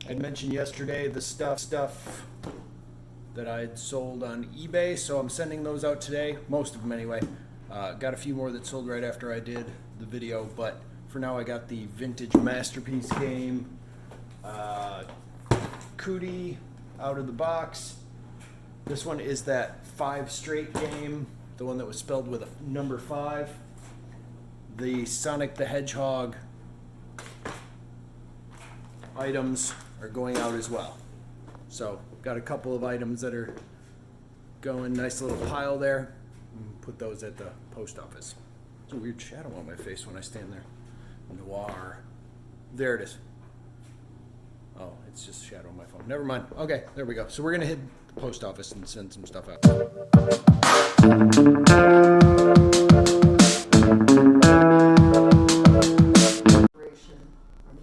I mentioned yesterday the stuff that I had sold on eBay, so I'm sending those out today. Most of them anyway. Got a few more that sold right after I did the video, but for now I got the vintage Masterpiece game, Cootie out of the box. This one is that 5 straight game, the one that was spelled with a number 5. The Sonic the Hedgehog items are going out as well. So got a couple of items that are going, nice little pile there. Put those at the post office. There's a weird shadow on my face when I stand there. Noir. There it is. Oh, it's just a shadow on my phone. Never mind. Okay, there we go. So we're gonna hit the post office and send some stuff out. From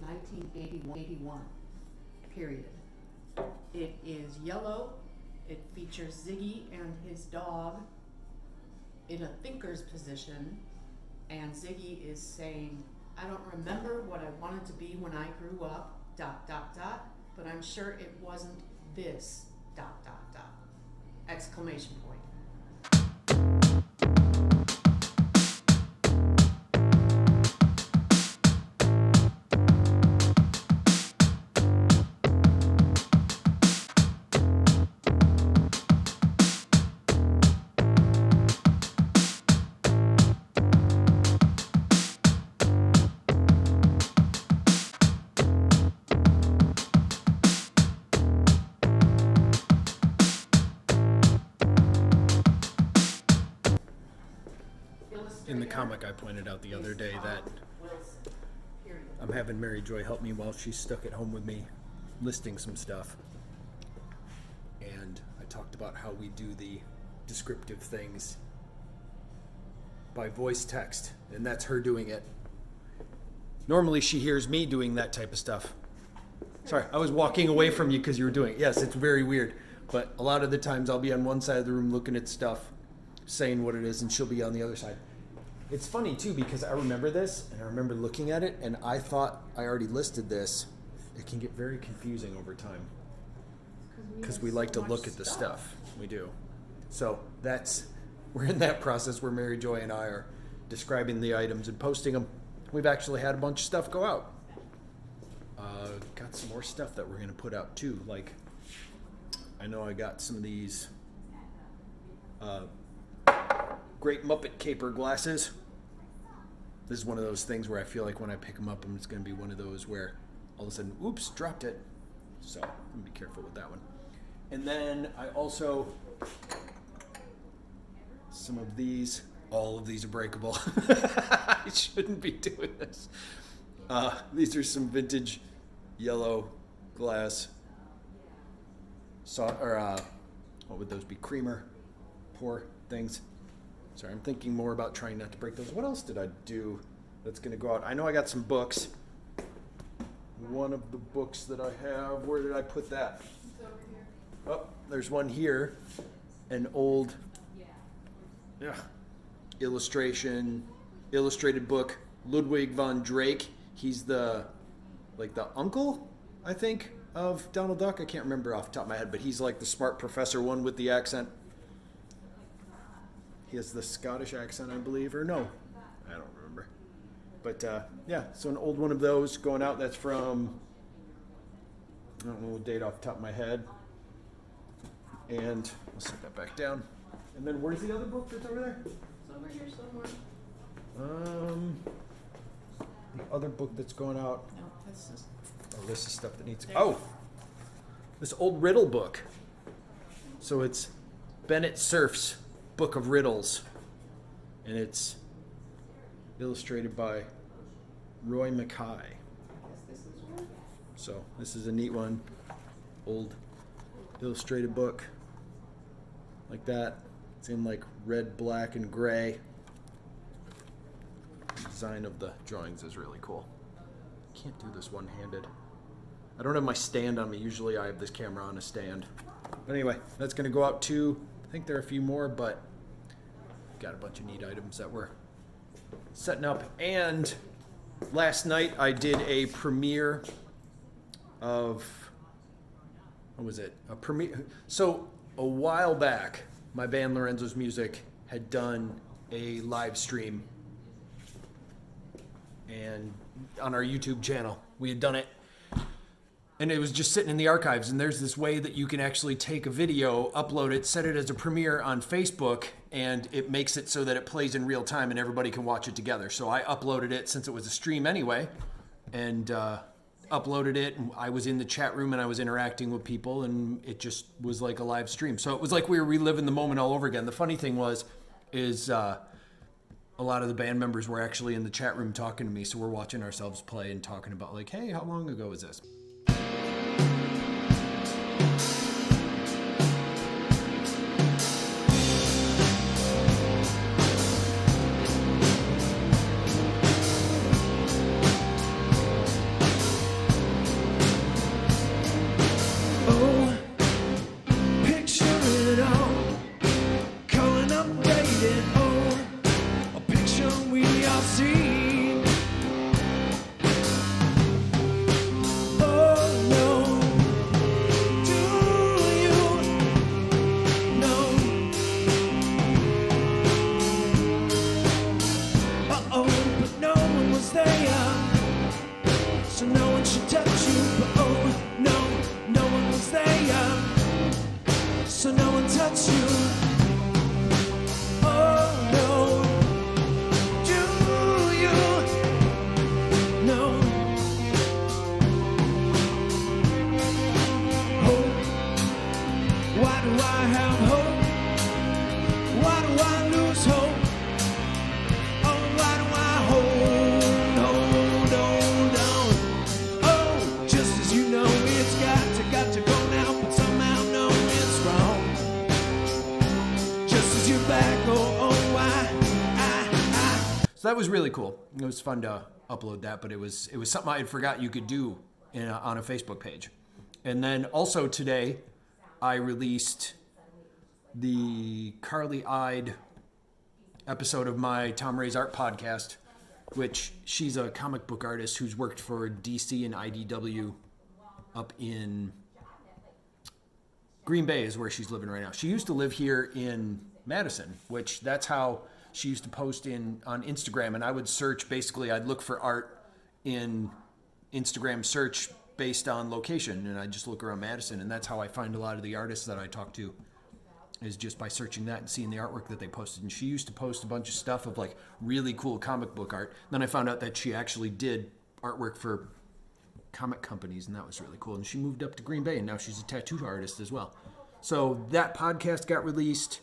1981, period. It is yellow. It features Ziggy and his dog in a thinker's position, and Ziggy is saying, I don't remember what I wanted to be when I grew up, ... but I'm sure it wasn't this, ... exclamation point. In the comic, I pointed out the other day that I'm having Mary Joy help me while she's stuck at home with me listing some stuff. And I talked about how we do the descriptive things by voice text, and that's her doing it. Normally she hears me doing that type of stuff. Sorry, I was walking away from you because you were doing it. Yes, it's very weird. But a lot of the times I'll be on one side of the room looking at stuff, saying what it is, and she'll be on the other side. It's funny too because I remember this and I remember looking at it and I thought I already listed this. It can get very confusing over time because we like to look at the stuff. We do. So we're in that process where Mary Joy and I are describing the items and posting them. We've actually had a bunch of stuff go out. Got some more stuff that we're going to put out too. Like, I know I got some of these Great Muppet Caper glasses. This is one of those things where I feel like when I pick them up, it's going to be one of those where all of a sudden, oops, dropped it. So I'm going to be careful with that one. And then I also, some of these, all of these are breakable. I shouldn't be doing this. These are some vintage yellow glass, what would those be? Creamer pour things. Sorry, I'm thinking more about trying not to break those. What else did I do that's going to go out? I know I got some books. One of the books that I have, where did I put that? It's over here. Oh, there's one here. An old illustrated book. Ludwig von Drake. He's the uncle, I think, of Donald Duck. I can't remember off the top of my head, but he's like the smart professor one with the accent. He has the Scottish accent, I believe, or no, I don't remember. But so an old one of those going out. That's from, I don't know the date off the top of my head. And I'll set that back down. And then where's the other book that's over there? It's over here somewhere. The other book that's going out. No, this is. Oh, this is stuff that needs to. Oh, this old riddle book. So it's Bennett Cerf's Book of Riddles, and it's illustrated by Roy Mackay. So this is a neat one, old illustrated book like that. It's in like red, black, and gray. The design of the drawings is really cool. Can't do this one-handed. I don't have my stand on me. Usually I have this camera on a stand. But anyway, that's going to go out too. I think there are a few more, but got a bunch of neat items that we're setting up. And last night I did a premiere of what was it? A premiere. So a while back, my band Lorenzo's Music had done a live stream, and on our YouTube channel, we had done it. And it was just sitting in the archives, and there's this way that you can actually take a video, upload it, set it as a premiere on Facebook, and it makes it so that it plays in real time and everybody can watch it together. So I uploaded it since it was a stream anyway, and uploaded it, and I was in the chat room and I was interacting with people, and it just was like a live stream. So it was like we were reliving the moment all over again. The funny thing is a lot of the band members were actually in the chat room talking to me, so we're watching ourselves play and talking about like, hey, how long ago was this? So that was really cool. It was fun to upload that, but it was something I had forgot you could do on a Facebook page. And then also today, I released the Carly-eyed episode of my Tom Ray's Art podcast, which she's a comic book artist who's worked for DC and IDW up in Green Bay is where she's living right now. She used to live here in Madison, which that's how she used to post on Instagram, and I would search, basically I'd look for art in Instagram search based on location, and I'd just look around Madison, and that's how I find a lot of the artists that I talk to, is just by searching that and seeing the artwork that they posted. And she used to post a bunch of stuff of like really cool comic book art. Then I found out that she actually did artwork for comic companies, and that was really cool. And she moved up to Green Bay, and now she's a tattoo artist as well. So that podcast got released.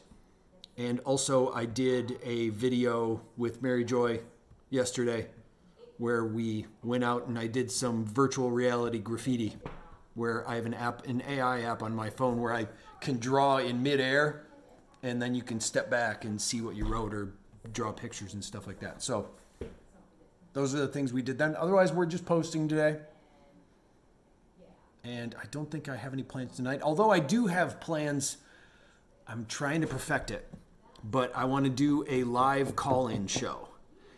And also I did a video with Mary Joy yesterday where we went out and I did some virtual reality graffiti, where I have an AI app on my phone where I can draw in midair, and then you can step back and see what you wrote or draw pictures and stuff like that. So those are the things we did then. Otherwise, we're just posting today. And I don't think I have any plans tonight, although I do have plans. I'm trying to perfect it. But I want to do a live call-in show.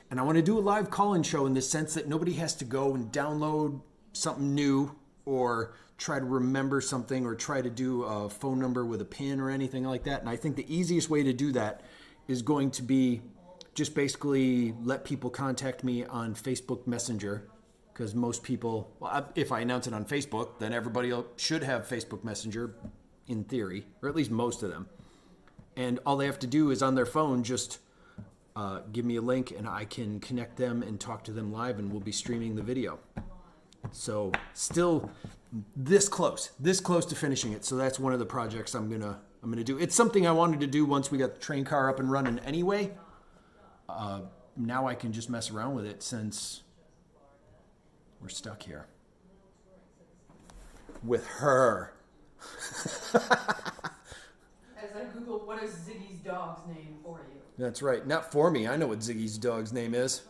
And I want to do a live call-in show in the sense that nobody has to go and download something new or try to remember something or try to do a phone number with a PIN or anything like that. And I think the easiest way to do that is going to be just basically let people contact me on Facebook Messenger, because most people, well, if I announce it on Facebook, then everybody should have Facebook Messenger in theory, or at least most of them. And all they have to do is on their phone just give me a link, and I can connect them and talk to them live, and we'll be streaming the video. So still this close to finishing it. So that's one of the projects I'm gonna do. It's something I wanted to do once we got the train car up and running anyway. Now I can just mess around with it since we're stuck here with her. As I Google, what is Ziggy's dog's name for you? That's right. Not for me. I know what Ziggy's dog's name is.